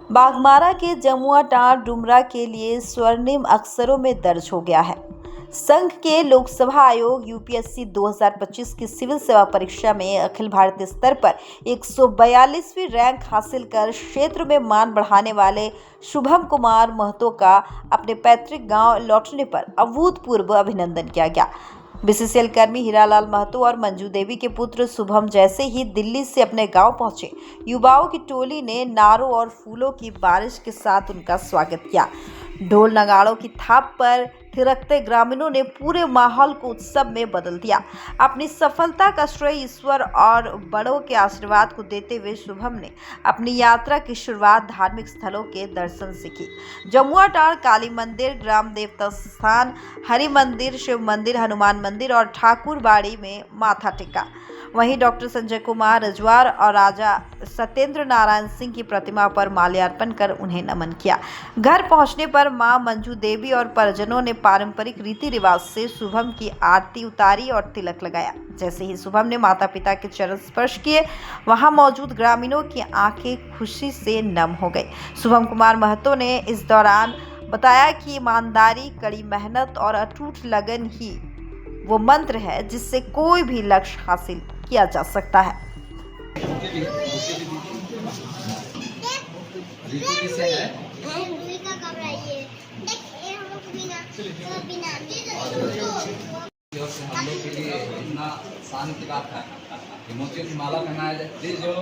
बाघमारा के जमुआ टांड डुमरा के लिए स्वर्णिम अक्षरों में दर्ज हो गया है। संघ के लोकसभा आयोग यूपीएससी 2025 की सिविल सेवा परीक्षा में अखिल भारतीय स्तर पर 142वीं रैंक हासिल कर क्षेत्र में मान बढ़ाने वाले शुभम कुमार महतो का अपने पैतृक गांव लौटने पर अभूतपूर्व अभिनंदन किया गया। बीसीसीएल कर्मी हीरालाल महतो और मंजू देवी के पुत्र शुभम जैसे ही दिल्ली से अपने गांव पहुंचे, युवाओं की टोली ने नारों और फूलों की बारिश के साथ उनका स्वागत किया। ढोल नगाड़ों की थाप पर थिरकते ग्रामीणों ने पूरे माहौल को उत्सव में बदल दिया। अपनी सफलता का श्रेय ईश्वर और बड़ों के आशीर्वाद को देते हुए शुभम ने अपनी यात्रा की शुरुआत धार्मिक स्थलों के दर्शन से की। जमुआ टांड काली मंदिर, ग्राम देवता स्थान, हरि मंदिर, शिव मंदिर, हनुमान मंदिर और ठाकुरबाड़ी में माथा टेका। वहीं डॉक्टर संजय कुमार रजवार और राजा सत्येंद्र नारायण सिंह की प्रतिमा पर माल्यार्पण कर उन्हें नमन किया। घर पहुंचने पर मां मंजू देवी और परिजनों ने पारंपरिक रीति रिवाज से शुभम की आरती उतारी और तिलक लगाया। जैसे ही शुभम ने माता पिता के चरण स्पर्श किए, वहां मौजूद ग्रामीणों की आंखें खुशी से नम हो गई। शुभम कुमार महतो ने इस दौरान बताया कि ईमानदारी, कड़ी मेहनत और अटूट लगन ही वो मंत्र है जिससे कोई भी लक्ष्य हासिल किया जा सकता है। हम लोग के लिए इतना शान की बात है। मोतियों की माला पहनाया जाए जो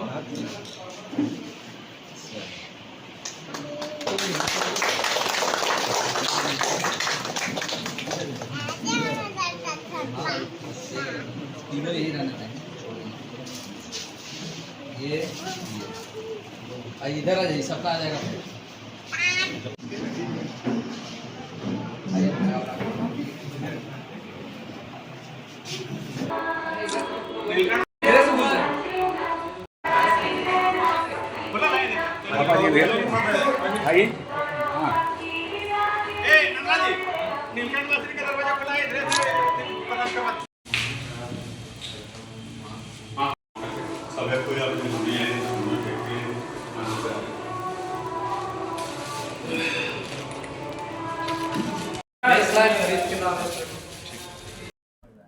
तीनों यही रहना चाहिए। ये इधर आ जाइए, सबका आ जाएगा।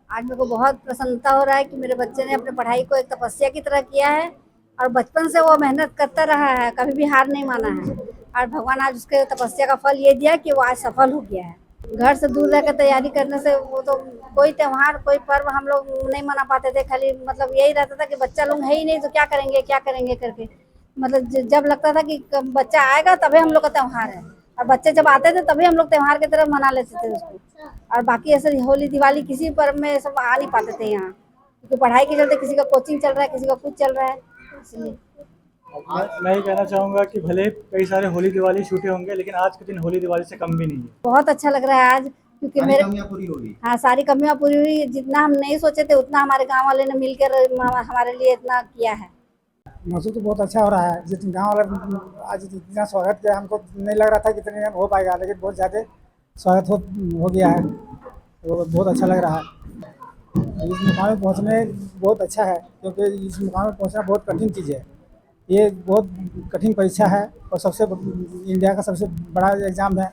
आज मेरे को बहुत प्रसन्नता हो रहा है कि मेरे बच्चे ने अपने पढ़ाई को एक तपस्या की तरह किया है और बचपन से वो मेहनत करता रहा है, कभी भी हार नहीं माना है। और भगवान आज उसके तपस्या का फल ये दिया कि वो आज सफल हो गया है। घर से दूर रहकर तैयारी करने से वो तो कोई त्योहार, कोई पर्व हम लोग नहीं मना पाते थे। खाली मतलब यही रहता था कि बच्चा लोग है ही नहीं तो क्या करेंगे करके। मतलब जब लगता था कि बच्चा आएगा तभी हम लोग का त्योहार है, और बच्चे जब आते थे तभी हम लोग त्योहार की तरह मना लेते थे उसको। और बाकी ऐसे होली दिवाली किसी पर्व में सब आ नहीं पाते थे यहाँ, क्योंकि पढ़ाई के चलते किसी का कोचिंग चल रहा है, किसी का कुछ चल रहा है, इसलिए। मैं ये कहना चाहूँगा कि भले कई सारे होली दिवाली छूटे होंगे, लेकिन आज के दिन होली दिवाली से कम भी नहीं है। बहुत अच्छा लग रहा है आज, क्योंकि मेरे पूरी होगी। हाँ, सारी कमियाँ पूरी हुई। जितना हम नहीं सोचे थे उतना हमारे गाँव वाले ने मिलकर हमारे लिए इतना किया है। महसूस तो बहुत अच्छा हो रहा है। जिस गाँव वाले आज इतना स्वागत किया, हमको नहीं लग रहा था कि इतने हो पाएगा, लेकिन बहुत ज़्यादा स्वागत हो गया है, तो बहुत अच्छा लग रहा है। इस मुकाम में पहुँचने बहुत अच्छा है, क्योंकि इस मुकाम में पहुँचना बहुत कठिन चीज़ है। ये बहुत कठिन परीक्षा है और सबसे इंडिया का सबसे बड़ा एग्ज़ाम है,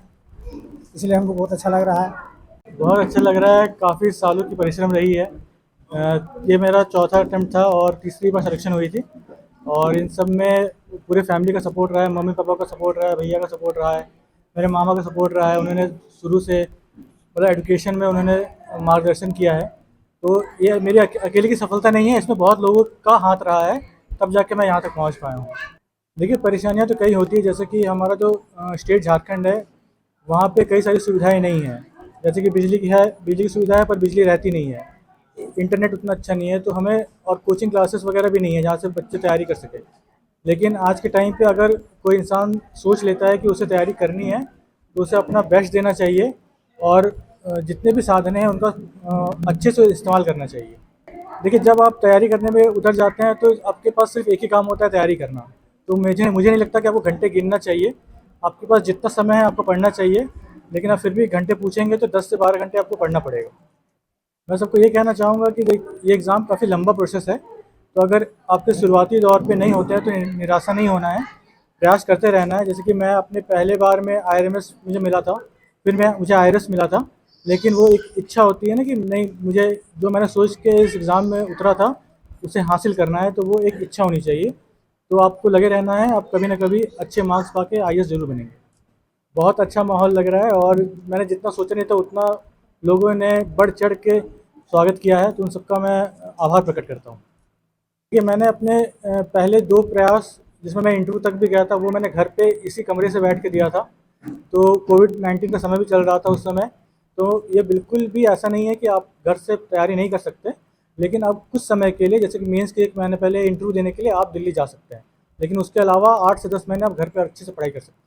इसलिए हमको बहुत अच्छा लग रहा है। बहुत अच्छा लग रहा है। काफ़ी सालों की परिश्रम रही है। ये मेरा चौथा अटेम्प्ट था और तीसरी बार सिलेक्शन हुई थी, और इन सब में पूरे फैमिली का सपोर्ट रहा है। मम्मी पापा का सपोर्ट रहा है, भैया का सपोर्ट रहा है, मेरे मामा का सपोर्ट रहा है। उन्होंने शुरू से मतलब एजुकेशन में उन्होंने मार्गदर्शन किया है। तो ये मेरी अकेले की सफलता नहीं है, इसमें बहुत लोगों का हाथ रहा है, तब जाके मैं यहाँ तक पहुँच पाया हूँ। देखिए, परेशानियाँ तो कई होती है, जैसे कि हमारा जो स्टेट झारखंड है, वहाँ पे कई सारी सुविधाएं नहीं हैं। जैसे कि बिजली की सुविधा है, पर बिजली रहती नहीं है। इंटरनेट उतना अच्छा नहीं है, तो हमें और कोचिंग क्लासेस वगैरह भी नहीं है जहाँ से बच्चे तैयारी कर सके। लेकिन आज के टाइम पे अगर कोई इंसान सोच लेता है कि उसे तैयारी करनी है, तो उसे अपना बेस्ट देना चाहिए और जितने भी साधन हैं उनका अच्छे से इस्तेमाल करना चाहिए। देखिए, जब आप तैयारी करने में उतर जाते हैं तो आपके पास सिर्फ एक ही काम होता है, तैयारी करना। तो मुझे नहीं लगता कि आपको घंटे गिनना चाहिए। आपके पास जितना समय है आपको पढ़ना चाहिए, लेकिन आप फिर भी घंटे पूछेंगे तो 10 से 12 घंटे आपको पढ़ना पड़ेगा। मैं सबको ये कहना चाहूँगा कि ये एग्ज़ाम काफ़ी लंबा प्रोसेस है, तो अगर आपके शुरुआती दौर पे नहीं होते हैं तो निराशा नहीं होना है। प्रयास करते रहना है। जैसे कि मैं अपने पहले बार में IRMS मुझे मिला था, फिर मुझे IRS मिला था, लेकिन वो एक इच्छा होती है ना कि नहीं, मुझे जो मैंने सोच के इस एग्ज़ाम में उतरा था उसे हासिल करना है, तो वो एक इच्छा होनी चाहिए। तो आपको लगे रहना है, आप कभी ना कभी अच्छे मार्क्स पा के IAS ज़रूर बनेंगे। बहुत अच्छा माहौल लग रहा है और मैंने जितना सोचा नहीं था उतना लोगों ने बढ़ चढ़ के स्वागत किया है, तो उन सबका मैं आभार प्रकट करता हूँ। कि मैंने अपने पहले 2 प्रयास जिसमें मैं इंटरव्यू तक भी गया था, वो मैंने घर पे इसी कमरे से बैठ के दिया था। तो कोविड-19 का समय भी चल रहा था उस समय, तो ये बिल्कुल भी ऐसा नहीं है कि आप घर से तैयारी नहीं कर सकते, लेकिन अब कुछ समय के लिए, जैसे कि मेंस के 1 महीने पहले इंटरव्यू देने के लिए आप दिल्ली जा सकते हैं, लेकिन उसके अलावा 8 से 10 महीने आप घर पे अच्छे से पढ़ाई कर सकते हैं।